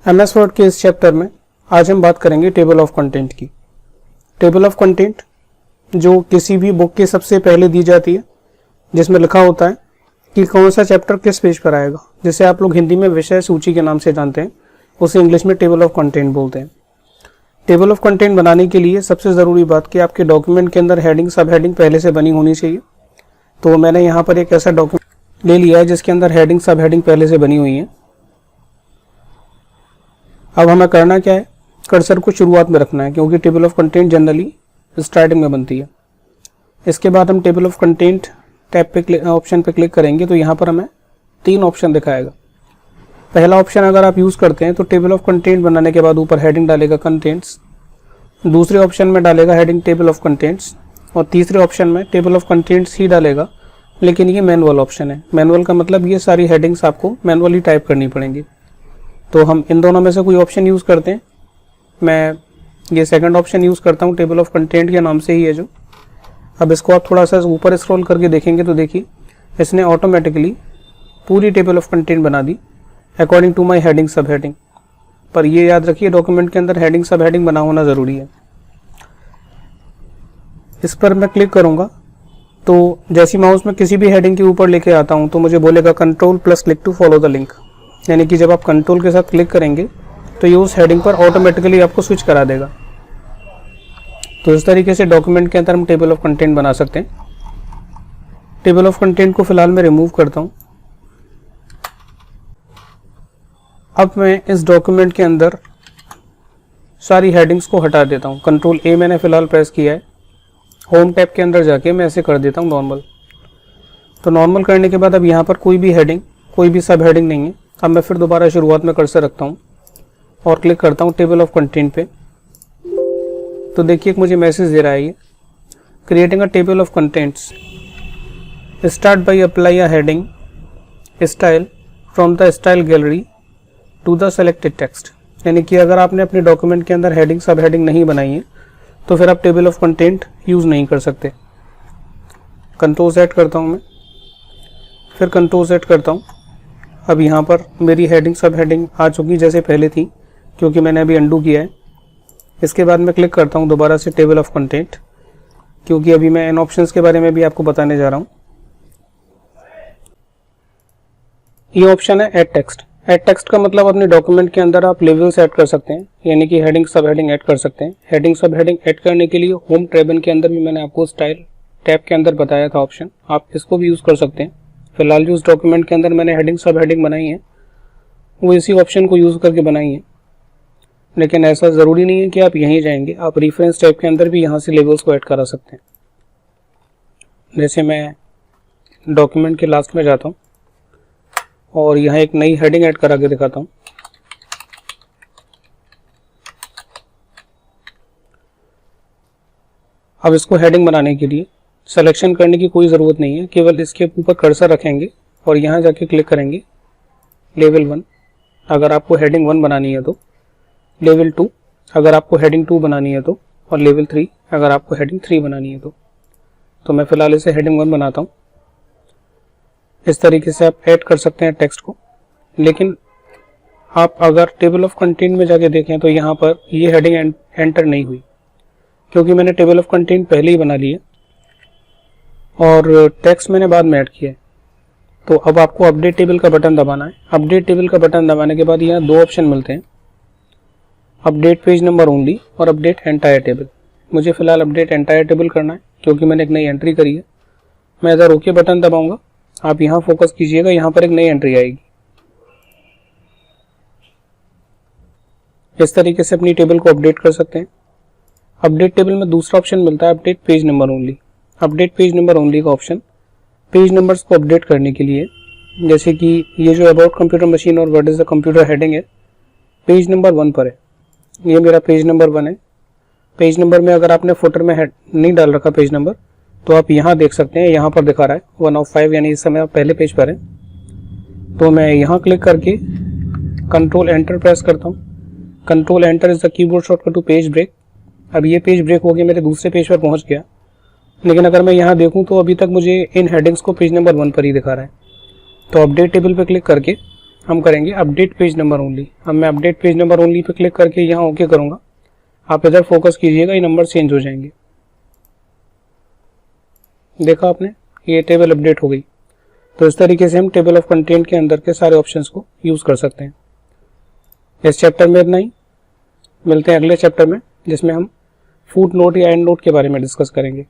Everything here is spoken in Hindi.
एमएस वर्ड के इस चैप्टर में आज हम बात करेंगे टेबल ऑफ कंटेंट की। टेबल ऑफ कंटेंट जो किसी भी बुक के सबसे पहले दी जाती है, जिसमें लिखा होता है कि कौन सा चैप्टर किस पेज पर आएगा, जिसे आप लोग हिंदी में विषय सूची के नाम से जानते हैं, उसे इंग्लिश में टेबल ऑफ कंटेंट बोलते हैं। टेबल ऑफ कंटेंट बनाने के लिए सबसे ज़रूरी बात कि आपके डॉक्यूमेंट के अंदर हेडिंग सब हेडिंग पहले से बनी होनी चाहिए। तो मैंने यहाँ पर एक ऐसा डॉक्यूमेंट ले लिया है जिसके अंदर हेडिंग सब हेडिंग पहले से बनी हुई है। अब हमें करना क्या है, कर्सर को शुरुआत में रखना है, क्योंकि table of content generally starting में बनती है। इसके बाद हम टेबल ऑफ कंटेंट टैब पे ऑप्शन पे क्लिक करेंगे तो यहाँ पर हमें 3 ऑप्शन दिखाएगा। पहला ऑप्शन अगर आप यूज़ करते हैं तो टेबल ऑफ कंटेंट बनाने के बाद ऊपर हेडिंग डालेगा कंटेंट्स, दूसरे ऑप्शन में डालेगा हेडिंग टेबल ऑफ कंटेंट्स, और तीसरे ऑप्शन में टेबल ऑफ कंटेंट्स ही डालेगा, लेकिन ये मैनुअल ऑप्शन है। मैनुअल का मतलब ये सारी हेडिंग्स आपको मैनुअली टाइप करनी पड़ेंगी। तो हम इन दोनों में से कोई ऑप्शन यूज़ करते हैं। मैं ये सेकंड ऑप्शन यूज़ करता हूँ, टेबल ऑफ कंटेंट के नाम से ही है जो। अब इसको आप थोड़ा सा ऊपर स्क्रॉल करके देखेंगे तो देखिए इसने ऑटोमेटिकली पूरी टेबल ऑफ कंटेंट बना दी according to my heading subheading. पर ये याद रखिए डॉक्यूमेंट के अंदर हेडिंग सब हेडिंग बना होना ज़रूरी है। इस पर मैं क्लिक करूँगा तो जैसी माउस में किसी भी हेडिंग के ऊपर लेके आता हूँ तो मुझे बोलेगा control plus click to follow the link, यानी कि जब आप कंट्रोल के साथ क्लिक करेंगे तो ये उस हेडिंग पर ऑटोमेटिकली आपको स्विच करा देगा। तो इस तरीके से डॉक्यूमेंट के अंदर हम टेबल ऑफ कंटेंट बना सकते हैं। टेबल ऑफ कंटेंट को फिलहाल मैं रिमूव करता हूँ। अब मैं इस डॉक्यूमेंट के अंदर सारी हेडिंग्स को हटा देता हूँ। कंट्रोल ए मैंने फिलहाल प्रेस किया है। होम टैब के अंदर जाके मैं ऐसे कर देता हूँ नॉर्मल। तो नॉर्मल करने के बाद अब यहाँ पर कोई भी हेडिंग, कोई भी सब हेडिंग नहीं है। अब मैं फिर दोबारा शुरुआत में कर्सर रखता हूँ और क्लिक करता हूँ टेबल ऑफ कंटेंट पे। तो देखिए एक मुझे मैसेज दे रहा है ये, creating a table of contents, start by apply a heading style from the style gallery to the selected text. यानी कि अगर आपने अपने डॉक्यूमेंट के अंदर हेडिंग सब हेडिंग नहीं बनाई है तो फिर आप टेबल ऑफ कंटेंट यूज़ नहीं कर सकते। कंट्रोल सेट करता हूँ मैं, फिर कंट्रोल सेट करता हूँ। अब यहाँ पर मेरी हेडिंग सब हेडिंग आ चुकी जैसे पहले थी, क्योंकि मैंने अभी अंडू किया है। इसके बाद मैं क्लिक करता हूँ दोबारा से टेबल ऑफ कंटेंट, क्योंकि अभी मैं इन ऑप्शंस के बारे में भी आपको बताने जा रहा हूँ। ये ऑप्शन है ऐड टेक्स्ट। ऐड टेक्स्ट का मतलब अपने डॉक्यूमेंट के अंदर आप लेवल्स ऐड कर सकते हैं, यानी कि हेडिंग सब हेडिंग ऐड कर सकते हैं। हेडिंग सब हेडिंग ऐड करने के लिए होम ट्रेबन के अंदर भी मैंने आपको स्टाइल टैब के अंदर बताया था ऑप्शन, आप इसको भी यूज़ कर सकते हैं। फिलहाल जो उस डॉक्यूमेंट के अंदर मैंने हेडिंग सब हेडिंग बनाई है वो इसी ऑप्शन को यूज़ करके बनाई है, लेकिन ऐसा ज़रूरी नहीं है कि आप यहीं जाएंगे, आप रेफरेंस टैब के अंदर भी यहाँ से लेवल्स को ऐड करा सकते हैं। जैसे मैं डॉक्यूमेंट के लास्ट में जाता हूँ और यहाँ एक नई हेडिंग ऐड करा के दिखाता हूँ। अब इसको हेडिंग बनाने के लिए सिलेक्शन करने की कोई ज़रूरत नहीं है, केवल इसके ऊपर कर्सर रखेंगे और यहाँ जाके क्लिक करेंगे लेवल 1 अगर आपको हेडिंग 1 बनानी है तो, लेवल 2 अगर आपको हेडिंग 2 बनानी है तो, और लेवल 3 अगर आपको हेडिंग 3 बनानी है तो मैं फ़िलहाल इसे हेडिंग 1 बनाता हूँ। इस तरीके से आप ऐड कर सकते हैं टेक्स्ट को। लेकिन आप अगर टेबल ऑफ कंटेंट में जाके देखें तो यहाँ पर ये हेडिंग एंटर नहीं हुई, क्योंकि मैंने टेबल ऑफ कंटेंट पहले ही बना लिया और टेक्स्ट मैंने बाद में ऐड किया है। तो अब आपको अपडेट टेबल का बटन दबाना है। अपडेट टेबल का बटन दबाने के बाद यहाँ 2 ऑप्शन मिलते हैं, अपडेट पेज नंबर ओनली और अपडेट एंटायर टेबल। मुझे फिलहाल अपडेट एंटायर टेबल करना है क्योंकि मैंने एक नई एंट्री करी है। मैं इधर ओके बटन दबाऊंगा, आप यहाँ फोकस कीजिएगा, यहाँ पर एक नई एंट्री आएगी। इस तरीके से अपनी टेबल को अपडेट कर सकते हैं। अपडेट टेबल में दूसरा ऑप्शन मिलता है update page number only. Update page number only का ऑप्शन पेज नंबर्स को अपडेट करने के लिए, जैसे कि ये जो अबाउट कंप्यूटर मशीन और what is the computer heading है, पेज नंबर 1 पर है। ये मेरा पेज नंबर 1 है। पेज नंबर में अगर आपने फुटर में नहीं डाल रखा पेज नंबर तो आप यहाँ देख सकते हैं, यहाँ पर दिखा रहा है 1 of 5, यानी इस समय आप पहले पेज पर हैं। तो मैं यहाँ क्लिक करके कंट्रोल एंटर प्रेस करता हूँ। Control enter is the keyboard shortcut to page break. अब ये पेज ब्रेक हो गया, मेरे दूसरे पेज पर पहुँच गया। लेकिन अगर मैं यहाँ देखूँ तो अभी तक मुझे इन हेडिंग्स को पेज नंबर 1 पर ही दिखा रहा है। तो अपडेट टेबल पर क्लिक करके हम करेंगे अपडेट पेज नंबर ओनली। अब मैं update page number only pay click करके यहाँ ओके करूँगा। आप इधर फोकस कीजिएगा, ये नंबर चेंज हो जाएंगे। देखा आपने, ये टेबल अपडेट हो गई। तो इस तरीके से हम टेबल ऑफ कंटेंट के अंदर के सारे ऑप्शंस को यूज़ कर सकते हैं। इस चैप्टर में इतना ही, मिलते हैं अगले चैप्टर में जिसमें हम फुट नोट या एंड नोट के बारे में डिस्कस करेंगे।